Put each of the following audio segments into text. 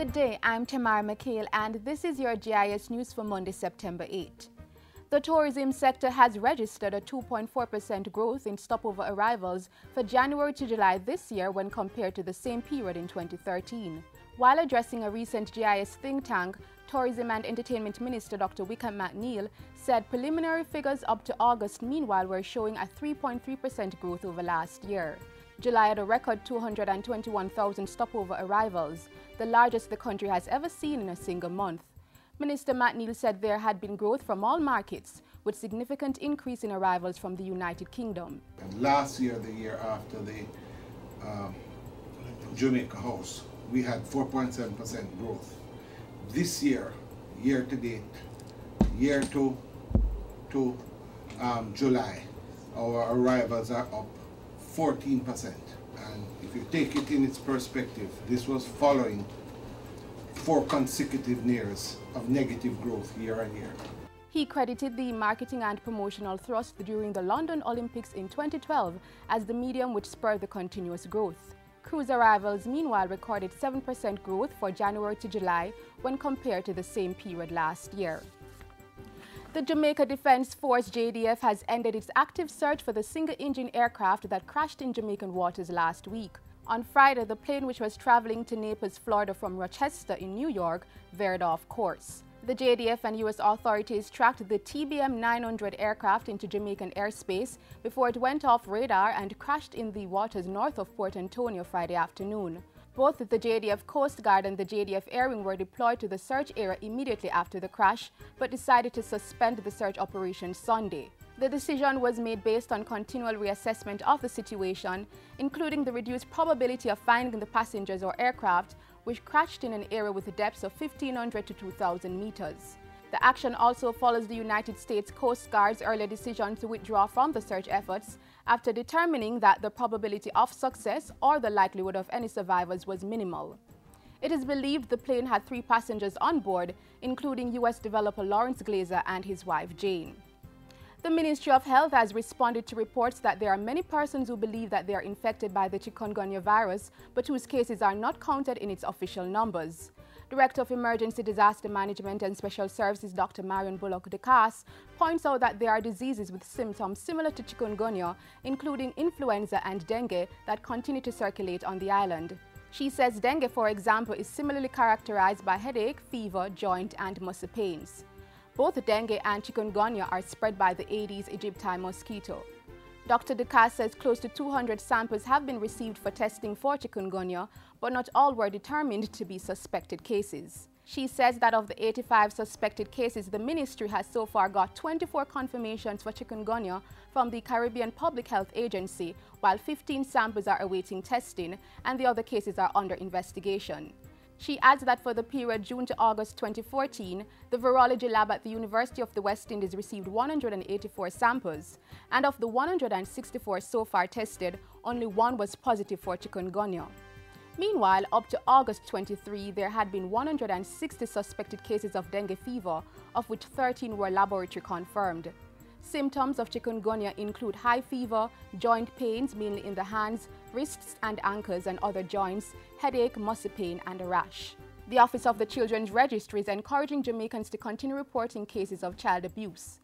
Good day, I'm Tamara McHale and this is your JIS news for Monday, September 8. The tourism sector has registered a 2.4% growth in stopover arrivals for January to July this year when compared to the same period in 2013. While addressing a recent JIS think tank, Tourism and Entertainment Minister Dr. Wickham McNeil said preliminary figures up to August meanwhile were showing a 3.3% growth over last year. July had a record 221,000 stopover arrivals, the largest the country has ever seen in a single month. Minister McNeil said there had been growth from all markets, with significant increase in arrivals from the United Kingdom. Last year, the year after the Jamaica House, we had 4.7% growth. This year, year to date, year to July, our arrivals are up 14%. And if you take it in its perspective, this was following 4 consecutive years of negative growth year on year. He credited the marketing and promotional thrust during the London Olympics in 2012 as the medium which spurred the continuous growth. Cruise arrivals meanwhile recorded 7% growth for January to July when compared to the same period last year. The Jamaica Defense Force JDF has ended its active search for the single-engine aircraft that crashed in Jamaican waters last week. On Friday, the plane, which was traveling to Naples, Florida from Rochester in New York, veered off course. The JDF and U.S. authorities tracked the TBM 900 aircraft into Jamaican airspace before it went off radar and crashed in the waters north of Port Antonio Friday afternoon. Both the JDF Coast Guard and the JDF Air Wing were deployed to the search area immediately after the crash, but decided to suspend the search operation Sunday. The decision was made based on continual reassessment of the situation, including the reduced probability of finding the passengers or aircraft, which crashed in an area with depths of 1,500 to 2,000 meters. The action also follows the United States Coast Guard's earlier decision to withdraw from the search efforts after determining that the probability of success or the likelihood of any survivors was minimal. It is believed the plane had 3 passengers on board, including U.S. developer Lawrence Glazer and his wife Jane. The Ministry of Health has responded to reports that there are many persons who believe that they are infected by the Chikungunya virus, but whose cases are not counted in its official numbers. Director of Emergency Disaster Management and Special Services Dr. Marion Bullock-DeCass points out that there are diseases with symptoms similar to chikungunya, including influenza and dengue, that continue to circulate on the island. She says dengue, for example, is similarly characterized by headache, fever, joint and muscle pains. Both dengue and chikungunya are spread by the Aedes aegypti mosquito. Dr. DeCass says close to 200 samples have been received for testing for chikungunya, but not all were determined to be suspected cases. She says that of the 85 suspected cases, the ministry has so far got 24 confirmations for chikungunya from the Caribbean Public Health Agency, while 15 samples are awaiting testing and the other cases are under investigation. She adds that for the period June to August 2014, the virology lab at the University of the West Indies received 184 samples, and of the 164 so far tested, only 1 was positive for chikungunya. Meanwhile, up to August 23, there had been 160 suspected cases of dengue fever, of which 13 were laboratory confirmed. Symptoms of chikungunya include high fever, joint pains mainly in the hands, wrists and ankles and other joints, headache, muscle pain and a rash. The Office of the Children's Registry is encouraging Jamaicans to continue reporting cases of child abuse.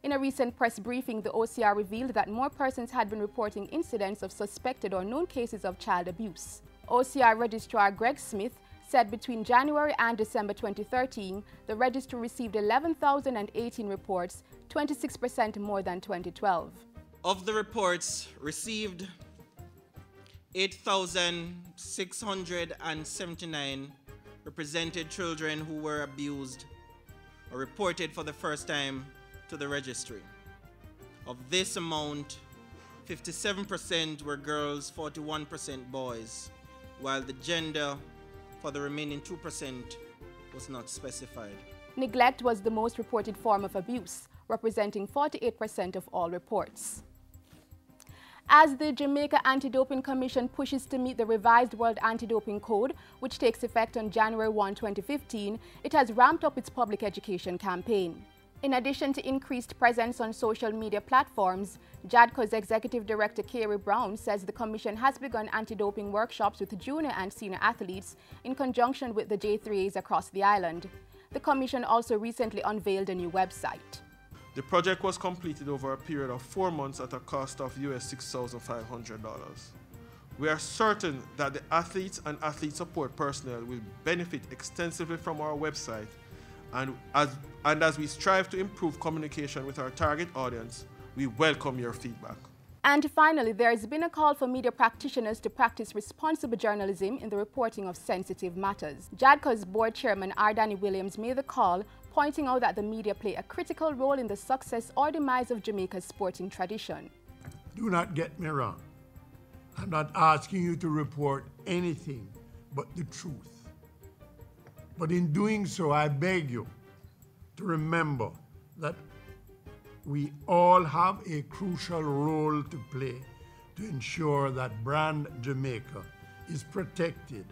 In a recent press briefing, the OCR revealed that more persons had been reporting incidents of suspected or known cases of child abuse. OCR Registrar Greg Smith said between January and December 2013, the registry received 11,018 reports, 26% more than 2012. Of the reports received, 8,679 represented children who were abused or reported for the first time to the registry. Of this amount, 57% were girls, 41% boys, while the gender for the remaining 2% was not specified. Neglect was the most reported form of abuse, representing 48% of all reports. As the Jamaica Anti-Doping Commission pushes to meet the revised World Anti-Doping Code, which takes effect on January 1, 2015, it has ramped up its public education campaign. In addition to increased presence on social media platforms, JADCO's Executive Director Carey Brown says the Commission has begun anti-doping workshops with junior and senior athletes in conjunction with the J3As across the island. The Commission also recently unveiled a new website. The project was completed over a period of 4 months at a cost of US $6,500. We are certain that the athletes and athlete support personnel will benefit extensively from our website, and as we strive to improve communication with our target audience, we welcome your feedback. And finally, there has been a call for media practitioners to practice responsible journalism in the reporting of sensitive matters. JADCO's board chairman R. Danny Williams made the call, pointing out that the media play a critical role in the success or demise of Jamaica's sporting tradition. Do not get me wrong. I'm not asking you to report anything but the truth. But in doing so, I beg you to remember that we all have a crucial role to play to ensure that brand Jamaica is protected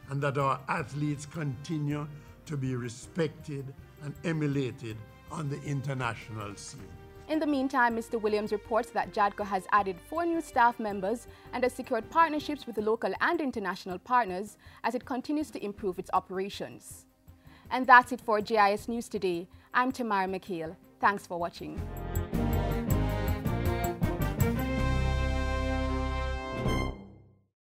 and that our athletes continue to be respected and emulated on the international scene. In the meantime, Mr. Williams reports that JADCO has added 4 new staff members and has secured partnerships with local and international partners as it continues to improve its operations. And that's it for JIS News Today. I'm Tamara McHale. Thanks for watching.